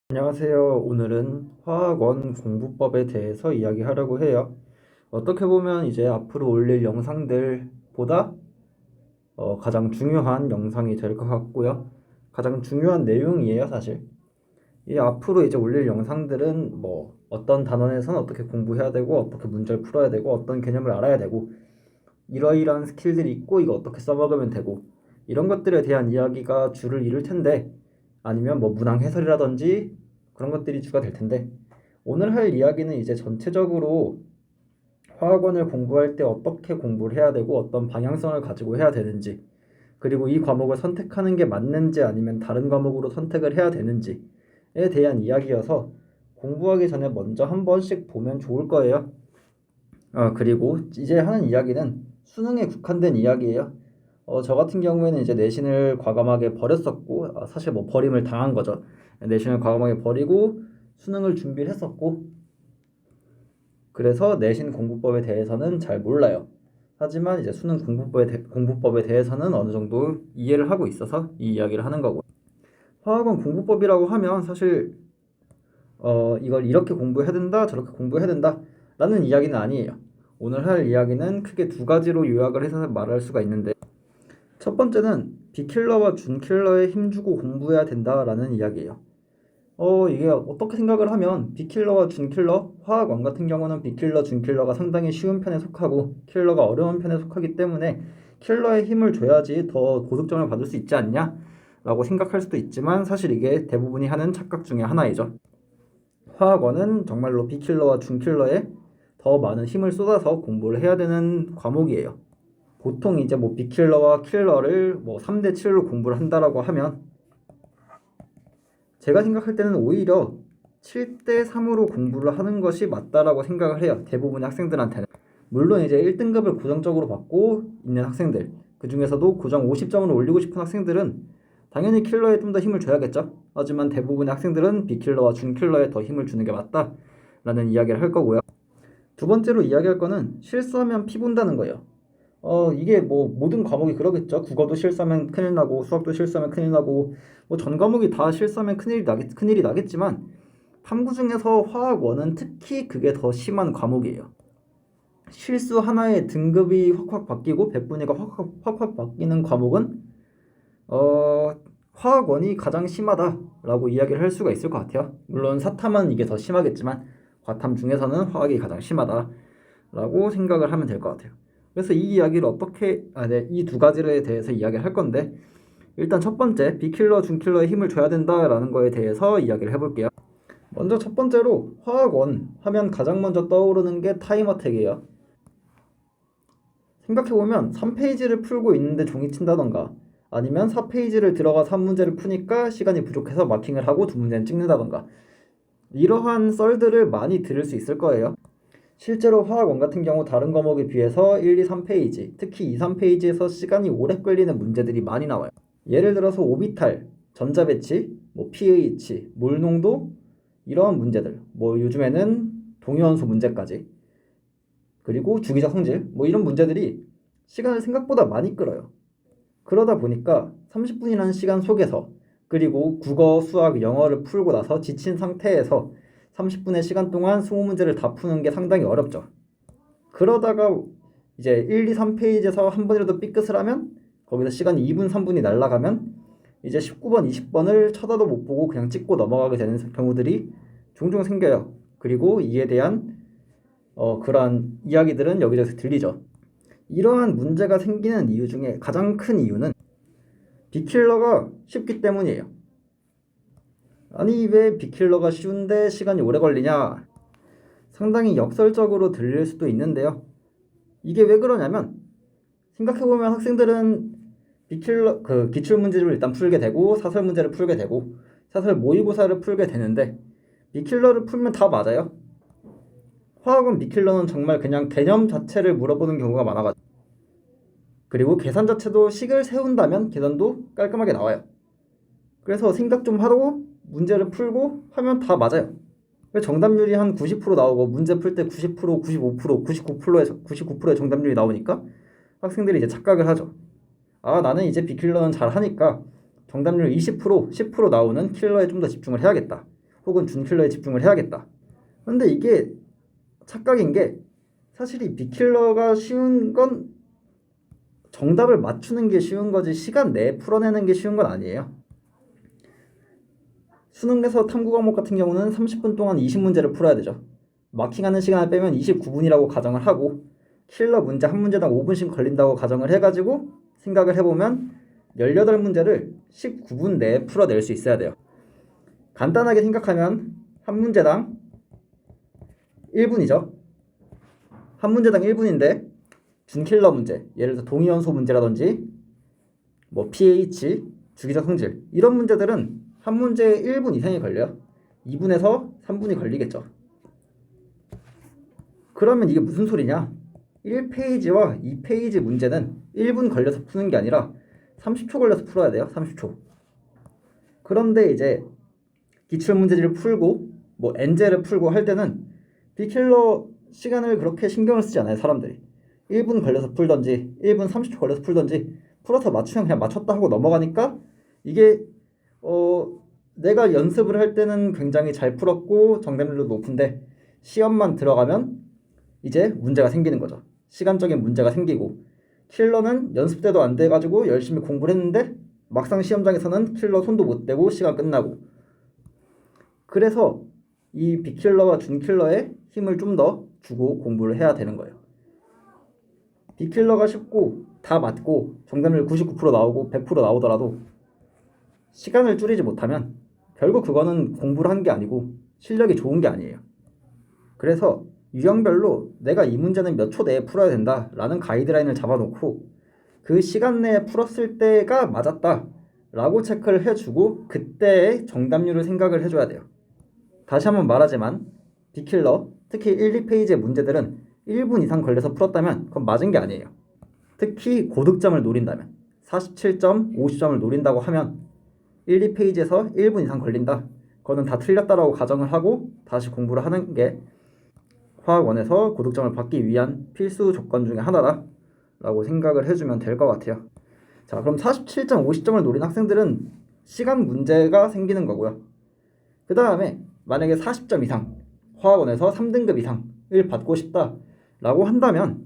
안녕하세요. 오늘은 화학원 공부법에 대해서 이야기하려고 해요. 어떻게 보면 이제 앞으로 올릴 영상들보다 가장 중요한 영상이 될 것 같고요. 가장 중요한 내용이에요, 사실. 이 앞으로 이제 올릴 영상들은 뭐 어떤 단원에서는 어떻게 공부해야 되고 어떻게 문제를 풀어야 되고 어떤 개념을 알아야 되고 이러이러한 스킬들이 있고 이거 어떻게 써먹으면 되고 이런 것들에 대한 이야기가 주를 이룰 텐데 아니면 뭐 문항 해설이라든지 그런 것들이 주가 될 텐데 오늘 할 이야기는 이제 전체적으로 화학원을 공부할 때 어떻게 공부를 해야 되고 어떤 방향성을 가지고 해야 되는지 그리고 이 과목을 선택하는 게 맞는지 아니면 다른 과목으로 선택을 해야 되는지에 대한 이야기여서 공부하기 전에 먼저 한 번씩 보면 좋을 거예요. 그리고 이제 하는 이야기는 수능에 국한된 이야기예요. 저 같은 경우에는 이제 내신을 과감하게 버렸었고, 사실 뭐 버림을 당한 거죠. 내신을 과감하게 버리고 수능을 준비를 했었고, 그래서 내신 공부법에 대해서는 잘 몰라요. 하지만 이제 수능 공부법에 대해서는 어느 정도 이해를 하고 있어서 이 이야기를 하는 거고. 화학원 공부법이라고 하면 사실 이걸 이렇게 공부해야 된다, 저렇게 공부해야 된다 라는 이야기는 아니에요. 오늘 할 이야기는 크게 두 가지로 요약을 해서 말할 수가 있는데 첫 번째는 B킬러와 준킬러에 힘주고 공부해야 된다라는 이야기예요. 이게 어떻게 생각을 하면 B킬러와 준킬러, 화학원 같은 경우는 B킬러, 준킬러가 상당히 쉬운 편에 속하고 킬러가 어려운 편에 속하기 때문에 킬러에 힘을 줘야지 더 고득점을 받을 수 있지 않냐? 라고 생각할 수도 있지만 사실 이게 대부분이 하는 착각 중에 하나이죠. 화학원은 정말로 B킬러와 준킬러에 더 많은 힘을 쏟아서 공부를 해야 되는 과목이에요. 보통 이제 뭐 B킬러와 킬러를 뭐 3대 7로 공부를 한다라고 하면 제가 생각할 때는 오히려 7대 3으로 공부를 하는 것이 맞다라고 생각을 해요. 대부분의 학생들한테는. 물론 이제 1등급을 고정적으로 받고 있는 학생들, 그 중에서도 고정 50점을 올리고 싶은 학생들은 당연히 킬러에 좀 더 힘을 줘야겠죠. 하지만 대부분의 학생들은 B킬러와 준킬러에 더 힘을 주는 게 맞다라는 이야기를 할 거고요. 두 번째로 이야기할 거는 실수하면 피 본다는 거예요. 이게 뭐 모든 과목이 그러겠죠. 국어도 실수하면 큰일 나고 수학도 실수하면 큰일 나고 뭐 전 과목이 다 실수하면 큰일이 나겠지만 탐구 중에서 화학원은 특히 그게 더 심한 과목이에요. 실수 하나에 등급이 확확 바뀌고 백분위가 확확 바뀌는 과목은 화학원이 가장 심하다라고 이야기를 할 수가 있을 것 같아요. 물론 사탐은 이게 더 심하겠지만 과탐 중에서는 화학이 가장 심하다라고 생각을 하면 될 것 같아요. 그래서 이 이야기를 이 두 가지에 대해서 이야기를 할 건데 일단 첫 번째 B킬러, 준킬러에 힘을 줘야 된다라는 거에 대해서 이야기를 해볼게요. 먼저 첫 번째로 화학원 하면 가장 먼저 떠오르는 게 타임어택이에요. 생각해보면 3페이지를 풀고 있는데 종이 친다던가 아니면 4페이지를 들어가서 한 문제를 푸니까 시간이 부족해서 마킹을 하고 두 문제는 찍는다던가 이러한 썰들을 많이 들을 수 있을 거예요. 실제로 화학원 같은 경우 다른 과목에 비해서 1, 2, 3페이지, 특히 2, 3페이지에서 시간이 오래 걸리는 문제들이 많이 나와요. 예를 들어서 오비탈, 전자배치, 뭐 pH, 몰농도 이러한 문제들, 뭐 요즘에는 동위원소 문제까지 그리고 주기적 성질 뭐 이런 문제들이 시간을 생각보다 많이 끌어요. 그러다 보니까 30분이라는 시간 속에서 그리고 국어, 수학, 영어를 풀고 나서 지친 상태에서 30분의 시간 동안 20문제를 다 푸는 게 상당히 어렵죠. 그러다가 이제 1, 2, 3페이지에서 한 번이라도 삐끗을 하면 거기서 시간이 2분, 3분이 날아가면 이제 19번, 20번을 쳐다도 못 보고 그냥 찍고 넘어가게 되는 경우들이 종종 생겨요. 그리고 이에 대한 그러한 이야기들은 여기저기서 들리죠. 이러한 문제가 생기는 이유 중에 가장 큰 이유는 B킬러가 쉽기 때문이에요. 아니 왜 B킬러가 쉬운데 시간이 오래 걸리냐? 상당히 역설적으로 들릴 수도 있는데요. 이게 왜 그러냐면 생각해보면 학생들은 기출 문제를 일단 풀게 되고 사설 문제를 풀게 되고 사설 모의고사를 풀게 되는데 B킬러를 풀면 다 맞아요. 화학은 B킬러는 정말 그냥 개념 자체를 물어보는 경우가 많아가지고 그리고 계산 자체도 식을 세운다면 계산도 깔끔하게 나와요. 그래서 생각 좀 하고 문제를 풀고 하면 다 맞아요. 정답률이 한 90% 나오고 문제 풀 때 90%, 95%, 99%의 정답률이 나오니까 학생들이 이제 착각을 하죠. 나는 이제 B킬러는 잘 하니까 정답률 20%, 10% 나오는 킬러에 좀 더 집중을 해야겠다. 혹은 준킬러에 집중을 해야겠다. 근데 이게 착각인 게 사실 이 빅킬러가 쉬운 건 정답을 맞추는 게 쉬운 거지 시간 내에 풀어내는 게 쉬운 건 아니에요. 수능에서 탐구 과목 같은 경우는 30분 동안 20문제를 풀어야 되죠. 마킹하는 시간을 빼면 29분이라고 가정을 하고 킬러 문제 한 문제당 5분씩 걸린다고 가정을 해가지고 생각을 해보면 18문제를 19분 내에 풀어낼 수 있어야 돼요. 간단하게 생각하면 한 문제당 1분이죠. 한 문제당 1분인데 준킬러 문제, 예를 들어 동위원소 문제라든지 뭐 pH, 주기적 성질 이런 문제들은 한 문제에 1분 이상이 걸려요. 2분에서 3분이 걸리겠죠. 그러면 이게 무슨 소리냐? 1페이지와 2페이지 문제는 1분 걸려서 푸는 게 아니라 30초 걸려서 풀어야 돼요. 30초. 그런데 이제 기출문제지를 풀고 뭐 엔제를 풀고 할 때는 빅킬러 시간을 그렇게 신경을 쓰지 않아요. 사람들이 1분 걸려서 풀던지 1분 30초 걸려서 풀던지 풀어서 맞추면 그냥 맞췄다 하고 넘어가니까 이게 내가 연습을 할 때는 굉장히 잘 풀었고 정답률도 높은데 시험만 들어가면 이제 문제가 생기는 거죠. 시간적인 문제가 생기고 킬러는 연습 때도 안 돼가지고 열심히 공부를 했는데 막상 시험장에서는 킬러 손도 못 대고 시간 끝나고 그래서 이 빅킬러와 준킬러에 힘을 좀 더 주고 공부를 해야 되는 거예요. 빅킬러가 쉽고 다 맞고 정답률 99% 나오고 100% 나오더라도 시간을 줄이지 못하면 결국 그거는 공부를 한 게 아니고 실력이 좋은 게 아니에요. 그래서 유형별로 내가 이 문제는 몇 초 내에 풀어야 된다 라는 가이드라인을 잡아놓고 그 시간 내에 풀었을 때가 맞았다 라고 체크를 해주고 그때의 정답률을 생각을 해줘야 돼요. 다시 한번 말하지만 빅킬러 특히 1, 2페이지의 문제들은 1분 이상 걸려서 풀었다면 그건 맞은 게 아니에요. 특히 고득점을 노린다면 47점, 50점을 노린다고 하면 1, 2페이지에서 1분 이상 걸린다. 그거는 다 틀렸다라고 가정을 하고 다시 공부를 하는 게 화학원에서 고득점을 받기 위한 필수 조건 중에 하나다 라고 생각을 해주면 될 것 같아요. 자, 그럼 47점, 50점을 노린 학생들은 시간 문제가 생기는 거고요. 그 다음에 만약에 40점 이상 화학원에서 3등급 이상을 받고 싶다 라고 한다면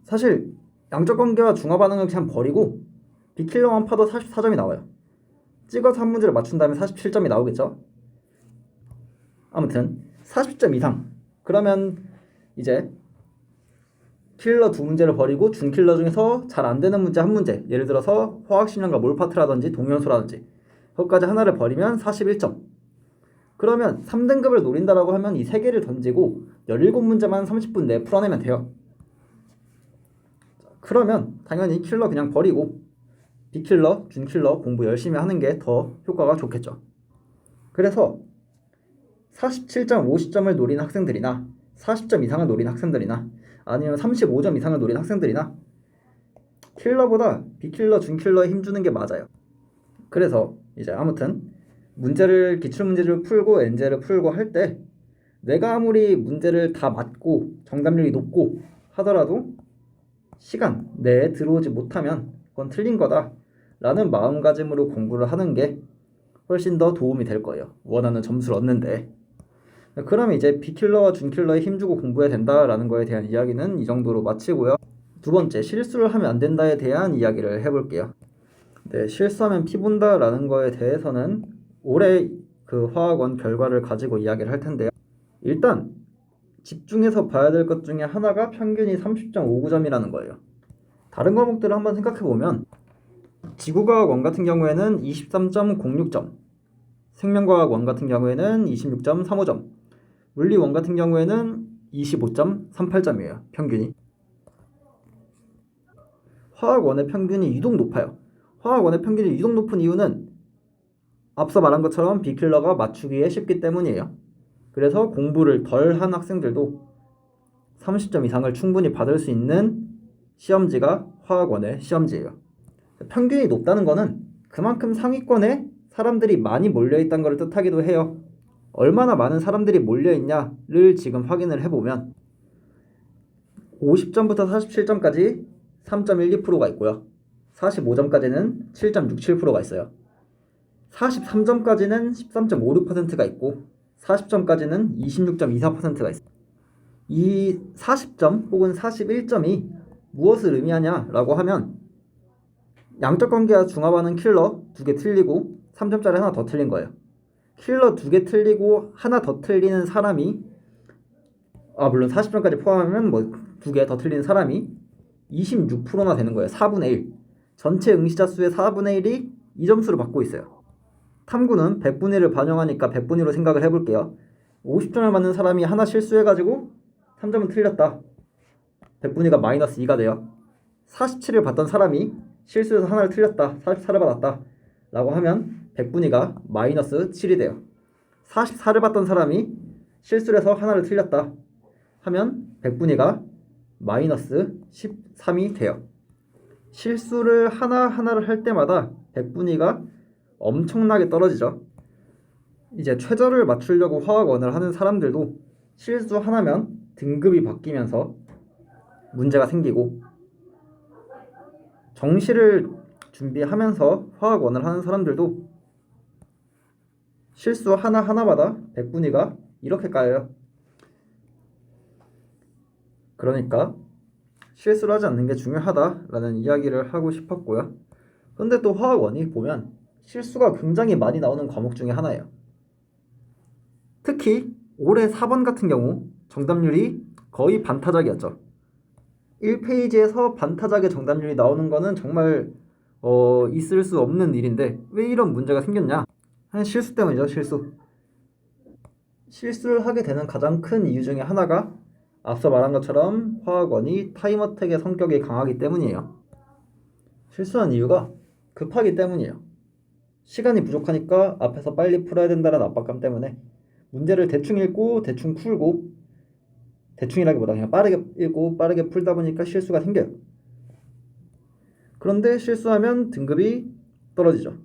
사실 양적 관계와 중화 반응을 그냥 버리고 빅킬러만 파도 44점이 나와요. 찍어서 한 문제를 맞춘 다음에 47점이 나오겠죠. 아무튼 40점 이상 그러면 이제 킬러 두 문제를 버리고 준킬러 중에서 잘 안되는 문제 한 문제, 예를 들어서 화학식량과 몰파트라든지 동위원소라든지 그것까지 하나를 버리면 41점. 그러면 3등급을 노린다라고 하면 이 세 개를 던지고 17문제만 30분 내에 풀어내면 돼요. 그러면 당연히 킬러 그냥 버리고 빅킬러, 준킬러 공부 열심히 하는 게 더 효과가 좋겠죠. 그래서 47점, 50점을 노린 학생들이나 40점 이상을 노린 학생들이나 아니면 35점 이상을 노린 학생들이나 킬러보다 빅킬러, 준킬러에 힘주는 게 맞아요. 그래서 이제 아무튼 문제를 기출문제를 풀고 엔제를 풀고 할 때 내가 아무리 문제를 다 맞고 정답률이 높고 하더라도 시간 내에 들어오지 못하면 그건 틀린 거다 라는 마음가짐으로 공부를 하는 게 훨씬 더 도움이 될 거예요. 원하는 점수를 얻는데. 그러면 이제 빅킬러와 준킬러에 힘주고 공부해야 된다라는 거에 대한 이야기는 이 정도로 마치고요. 두 번째, 실수를 하면 안 된다에 대한 이야기를 해볼게요. 네, 실수하면 피 본다라는 거에 대해서는 올해 그 화학원 결과를 가지고 이야기를 할 텐데요. 일단 집중해서 봐야 될 것 중에 하나가 평균이 30.59점이라는 거예요. 다른 과목들을 한번 생각해보면 지구과학 원 같은 경우에는 23.06점, 생명과학 원 같은 경우에는 26.35점, 물리 원 같은 경우에는 25.38점이에요. 평균이. 화학원의 평균이 유독 높아요. 화학원의 평균이 유독 높은 이유는 앞서 말한 것처럼 빅킬러가 맞추기에 쉽기 때문이에요. 그래서 공부를 덜 한 학생들도 30점 이상을 충분히 받을 수 있는 시험지가 화학원의 시험지예요. 평균이 높다는 거는 그만큼 상위권에 사람들이 많이 몰려있다는 걸 뜻하기도 해요. 얼마나 많은 사람들이 몰려있냐를 지금 확인을 해보면 50점부터 47점까지 3.12%가 있고요. 45점까지는 7.67%가 있어요. 43점까지는 13.56%가 있고 40점까지는 26.24%가 있어요. 이 40점 혹은 41점이 무엇을 의미하냐라고 하면 양적 관계와 중합하는 킬러 2개 틀리고 3점짜리 하나 더 틀린 거예요. 킬러 2개 틀리고 하나 더 틀리는 사람이 물론 40점까지 포함하면 뭐 2개 더 틀리는 사람이 26%나 되는 거예요. 4분의 1. 전체 응시자 수의 4분의 1이 이 점수를 받고 있어요. 탐구는 100분의 1을 반영하니까 100분의 1로 생각을 해볼게요. 50점을 맞는 사람이 하나 실수해가지고 3점은 틀렸다. 100분의 1가 마이너스 2가 돼요. 47을 받던 사람이 실수해서 하나를 틀렸다. 44를 받았다. 라고 하면 100분의 2가 마이너스 7이 돼요. 44를 받던 사람이 실수를 해서 하나를 틀렸다. 하면 100분의 2가 마이너스 13이 돼요. 실수를 하나하나를 할 때마다 100분의 2가 엄청나게 떨어지죠. 이제 최저를 맞추려고 화학원을 하는 사람들도 실수 하나면 등급이 바뀌면서 문제가 생기고, 정시를 준비하면서 화학원을 하는 사람들도 실수 하나하나마다 100분의 2가 이렇게 까여요. 그러니까 실수를 하지 않는 게 중요하다라는 이야기를 하고 싶었고요. 근데 또 화학원이 보면 실수가 굉장히 많이 나오는 과목 중에 하나예요. 특히 올해 4번 같은 경우 정답률이 거의 반타작이었죠. 1페이지에서 반타작의 정답률이 나오는 거는 정말 있을 수 없는 일인데 왜 이런 문제가 생겼냐? 실수 때문이죠. 실수를 하게 되는 가장 큰 이유 중에 하나가 앞서 말한 것처럼 화학원이 타임어택의 성격이 강하기 때문이에요. 실수한 이유가 급하기 때문이에요. 시간이 부족하니까 앞에서 빨리 풀어야 된다는 압박감 때문에 문제를 대충 읽고 대충 풀고, 대충이라기보다 그냥 빠르게 읽고 빠르게 풀다 보니까 실수가 생겨요. 그런데 실수하면 등급이 떨어지죠.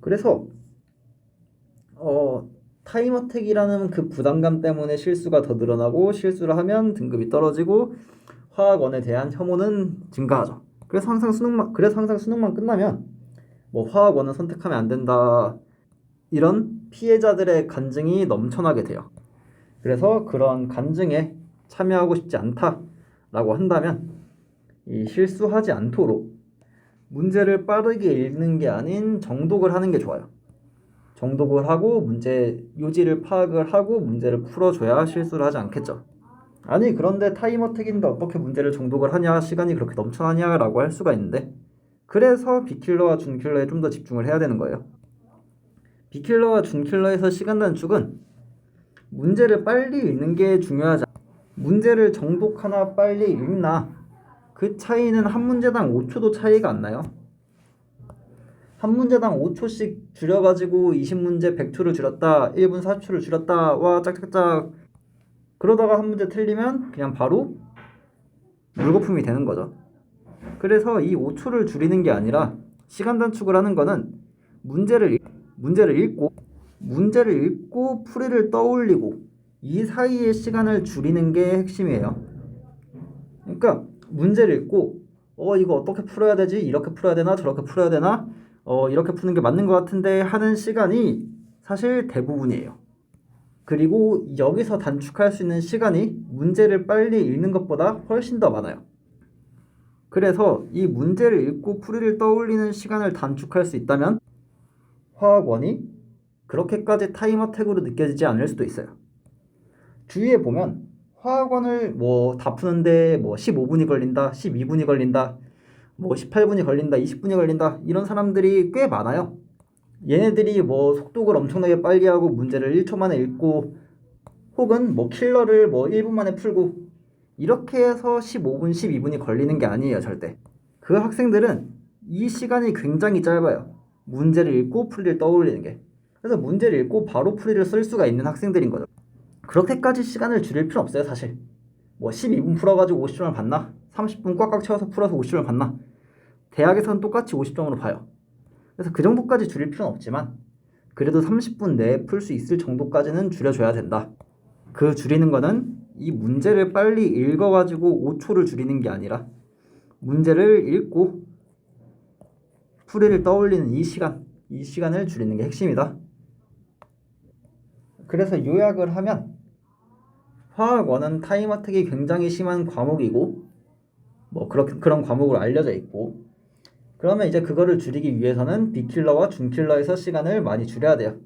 그래서 타임어택이라는 그 부담감 때문에 실수가 더 늘어나고, 실수를 하면 등급이 떨어지고 화학원에 대한 혐오는 증가하죠. 그래서 항상 수능만 끝나면 뭐 화학원은 선택하면 안 된다, 이런 피해자들의 간증이 넘쳐나게 돼요. 그래서 그런 간증에 참여하고 싶지 않다라고 한다면 이 실수하지 않도록 문제를 빠르게 읽는 게 아닌 정독을 하는 게 좋아요. 정독을 하고 문제 요지를 파악을 하고 문제를 풀어줘야 실수를 하지 않겠죠. 아니 그런데 타임어택인데 어떻게 문제를 정독을 하냐, 시간이 그렇게 넘쳐나냐라고 할 수가 있는데, 그래서 B킬러와 준킬러에 좀 더 집중을 해야 되는 거예요. B킬러와 준킬러에서 시간 단축은 문제를 빨리 읽는 게 중요하지 않아요. 문제를 정독하나 빨리 읽나, 그 차이는 한 문제당 5초도 차이가 안 나요. 한 문제당 5초씩 줄여가지고 20문제 100초를 줄였다, 1분 40초를 줄였다, 와 짝짝짝, 그러다가 한 문제 틀리면 그냥 바로 물거품이 되는 거죠. 그래서 이 5초를 줄이는 게 아니라 시간 단축을 하는 거는 문제를 읽고 풀이를 떠올리고 이 사이의 시간을 줄이는 게 핵심이에요. 그러니까 문제를 읽고 이거 어떻게 풀어야 되지? 이렇게 풀어야 되나? 저렇게 풀어야 되나? 이렇게 푸는 게 맞는 것 같은데 하는 시간이 사실 대부분이에요. 그리고 여기서 단축할 수 있는 시간이 문제를 빨리 읽는 것보다 훨씬 더 많아요. 그래서 이 문제를 읽고 풀이를 떠올리는 시간을 단축할 수 있다면 화학원이 그렇게까지 타임어택으로 느껴지지 않을 수도 있어요. 주위에 보면 화학원을 뭐 다 푸는데 뭐 15분이 걸린다, 12분이 걸린다, 뭐 18분이 걸린다, 20분이 걸린다, 이런 사람들이 꽤 많아요. 얘네들이 뭐 속독을 엄청나게 빨리 하고 문제를 1초 만에 읽고, 혹은 뭐 킬러를 뭐 1분 만에 풀고, 이렇게 해서 15분, 12분이 걸리는 게 아니에요, 절대. 그 학생들은 이 시간이 굉장히 짧아요. 문제를 읽고 풀이를 떠올리는 게. 그래서 문제를 읽고 바로 풀이를 쓸 수가 있는 학생들인 거죠. 그렇게까지 시간을 줄일 필요 없어요, 사실. 뭐 12분 풀어가지고 50점을 받나? 30분 꽉꽉 채워서 풀어서 50점을 받나? 대학에서는 똑같이 50점으로 봐요. 그래서 그 정도까지 줄일 필요는 없지만 그래도 30분 내에 풀 수 있을 정도까지는 줄여줘야 된다. 그 줄이는 거는 이 문제를 빨리 읽어가지고 5초를 줄이는 게 아니라 문제를 읽고 풀이를 떠올리는 이 시간을 줄이는 게 핵심이다. 그래서 요약을 하면 화학 1은 타임 어택이 굉장히 심한 과목이고 뭐 그런 과목으로 알려져 있고, 그러면 이제 그거를 줄이기 위해서는 B킬러와 준킬러에서 시간을 많이 줄여야 돼요.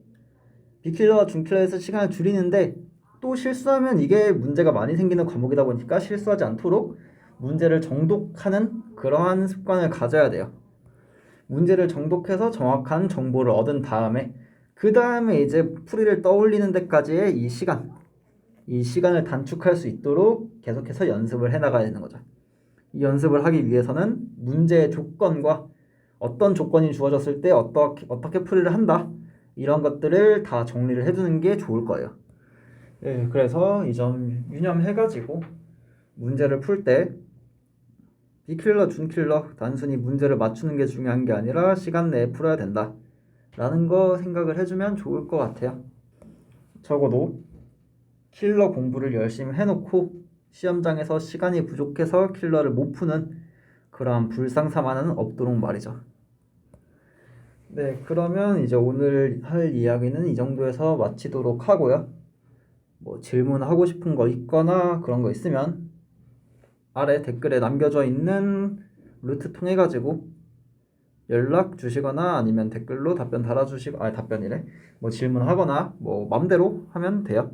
B킬러와 준킬러에서 시간을 줄이는데 또 실수하면 이게 문제가 많이 생기는 과목이다 보니까 실수하지 않도록 문제를 정독하는 그러한 습관을 가져야 돼요. 문제를 정독해서 정확한 정보를 얻은 다음에 그 다음에 이제 풀이를 떠올리는 데까지의 이 시간을 단축할 수 있도록 계속해서 연습을 해나가야 되는 거죠. 이 연습을 하기 위해서는 문제의 조건과 어떤 조건이 주어졌을 때 어떻게 풀이를 한다, 이런 것들을 다 정리를 해두는 게 좋을 거예요. 네, 그래서 이 점 유념해가지고 문제를 풀 때 B킬러, 준킬러 단순히 문제를 맞추는 게 중요한 게 아니라 시간 내에 풀어야 된다 라는 거 생각을 해주면 좋을 것 같아요. 적어도 킬러 공부를 열심히 해놓고 시험장에서 시간이 부족해서 킬러를 못 푸는 그러한 불상사만은 없도록 말이죠. 네, 그러면 이제 오늘 할 이야기는 이 정도에서 마치도록 하고요. 뭐 질문하고 싶은 거 있거나 그런 거 있으면 아래 댓글에 남겨져 있는 루트 통해 가지고 연락 주시거나 아니면 댓글로 답변 달아주시고, 답변이래, 뭐 질문하거나 뭐 맘대로 하면 돼요.